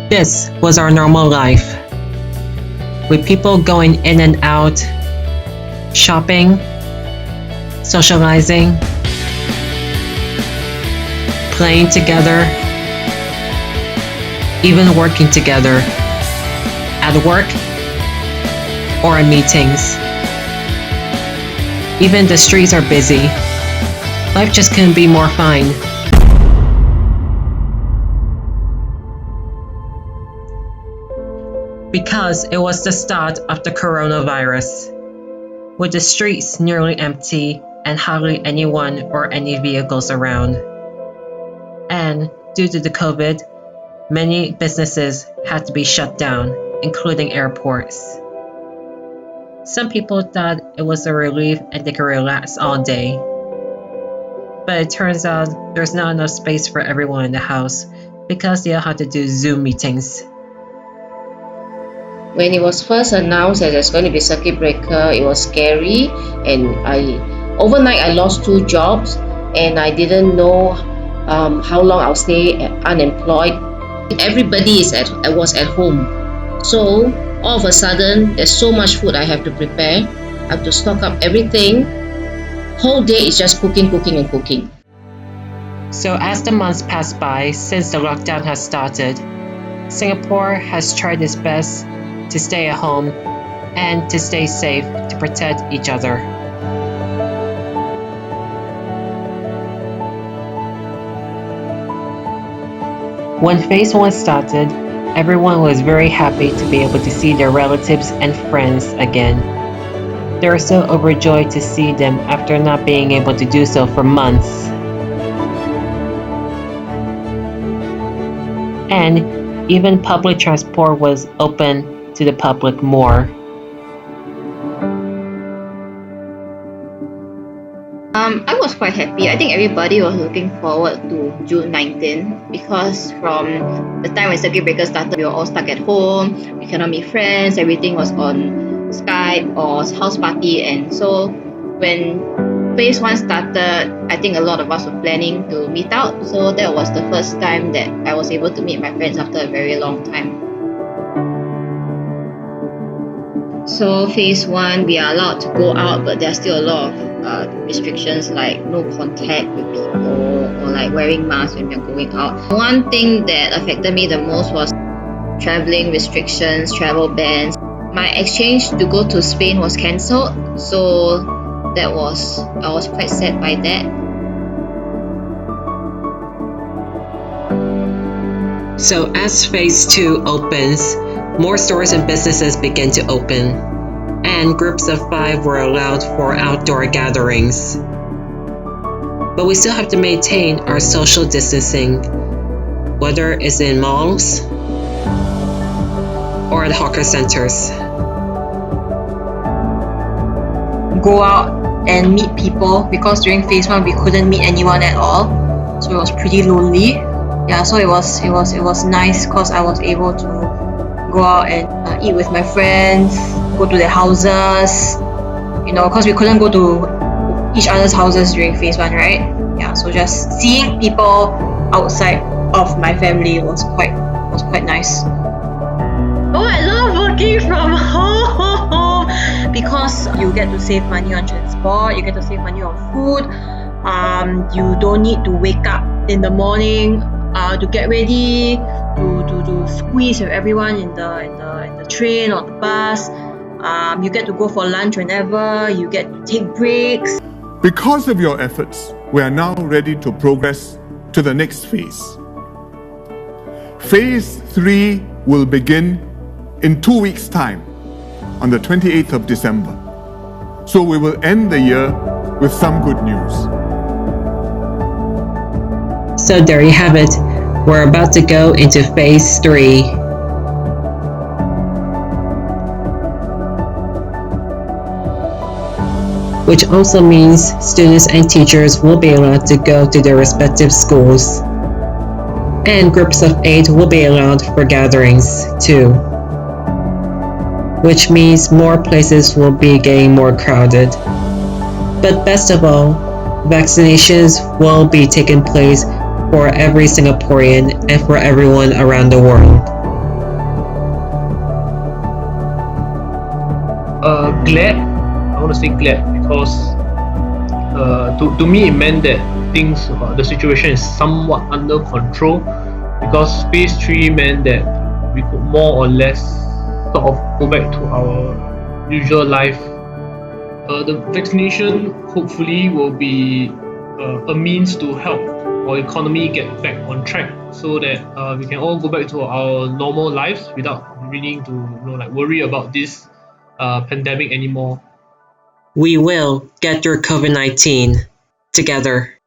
This was our normal life, with people going in and out, shopping, socializing, playing together, even working together, at work or in meetings. Even the streets are busy. Life just couldn't be more fine. Because it was the start of the coronavirus, with the streets nearly empty and hardly anyone or any vehicles around. And due to the COVID, many businesses had to be shut down, including airports. Some people thought it was a relief and they could relax all day. But it turns out there's not enough space for everyone in the house because they all had to do Zoom meetings. When it was first announced that there's going to be circuit breaker, it was scary, and overnight I lost 2 jobs, and I didn't know how long I'll stay unemployed. Everybody was at home, so all of a sudden there's so much food I have to prepare. I have to stock up everything. Whole day is just cooking. So as the months pass by since the lockdown has started, Singapore has tried its best to stay at home and to stay safe to protect each other. When phase 1 started, everyone was very happy to be able to see their relatives and friends again. They were so overjoyed to see them after not being able to do so for months. And even public transport was open to the public more. I was quite happy. I think everybody was looking forward to June 19 because from the time when circuit breaker started, we were all stuck at home. We cannot meet friends. Everything was on Skype or house party, and so when phase 1 started, I think a lot of us were planning to meet out. So that was the first time that I was able to meet my friends after a very long time. So phase 1, we are allowed to go out, but there are still a lot of restrictions like no contact with people or like wearing masks when you're going out. One thing that affected me the most was traveling restrictions, travel bans. My exchange to go to Spain was cancelled, so I was quite sad by that. So as phase 2 opens, more stores and businesses begin to open, and groups of 5 were allowed for outdoor gatherings. But we still have to maintain our social distancing, whether it's in malls or at hawker centers. Go out and meet people, because during phase 1 we couldn't meet anyone at all, so it was pretty lonely. Yeah, so it was nice because I was able to go out and eat with my friends, go to their houses, because we couldn't go to each other's houses during phase 1, right? Yeah, so just seeing people outside of my family was quite nice. Oh, I love working from home because you get to save money on transport, you get to save money on food. You don't need to wake up in the morning to get ready, to squeeze with everyone in the train or the bus. You get to go for lunch whenever, you get to take breaks. Because of your efforts, we are now ready to progress to the next phase. Phase 3 will begin in 2 weeks' time, on the 28th of December. So we will end the year with some good news. So there you have it. We're about to go into phase 3. Which also means students and teachers will be allowed to go to their respective schools. And groups of 8 will be allowed for gatherings too. Which means more places will be getting more crowded. But best of all, vaccinations will be taking place for every Singaporean and for everyone around the world. glad. I want to say glad because to me it meant that the situation is somewhat under control, because phase 3 meant that we could more or less sort of go back to our usual life. The vaccination hopefully will be a means to help our economy get back on track, so that we can all go back to our normal lives without needing to worry about this pandemic anymore. We will get through COVID-19 together.